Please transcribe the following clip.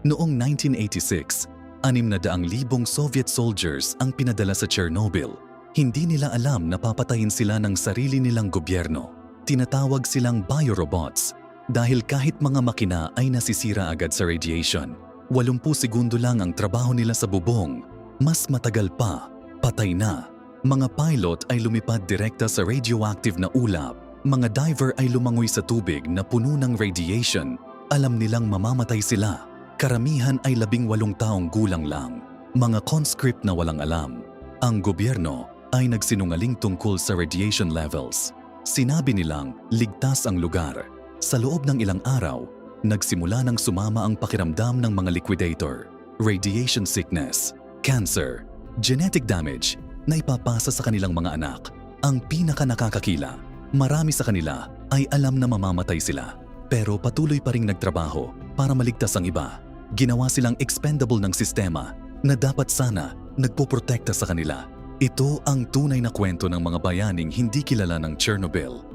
Noong 1986, 600,000 Soviet soldiers ang pinadala sa Chernobyl. Hindi nila alam na papatayin sila ng sarili nilang gobyerno. Tinatawag silang biorobots dahil kahit mga makina ay nasisira agad sa radiation. 80 segundo lang ang trabaho nila sa bubong. Mas matagal pa, patay na. Mga pilot ay lumipad direkta sa radioactive na ulap. Mga diver ay lumangoy sa tubig na puno ng radiation. Alam nilang mamamatay sila. Karamihan ay 18 taong gulang lang. Mga conscript na walang alam. Ang gobyerno ay nagsinungaling tungkol sa radiation levels. Sinabi nilang ligtas ang lugar. Sa loob ng ilang araw, nagsimula ng sumama ang pakiramdam ng mga liquidator. Radiation sickness, cancer, genetic damage na ipapasa sa kanilang mga anak. Ang pinaka-nakakakila, marami sa kanila ay alam na mamamatay sila. Pero patuloy pa ring nagtrabaho para maligtas ang iba. Ginawa silang expendable ng sistema na dapat sana nagpoprotekta sa kanila. Ito ang tunay na kwento ng mga bayaning hindi kilala ng Chernobyl.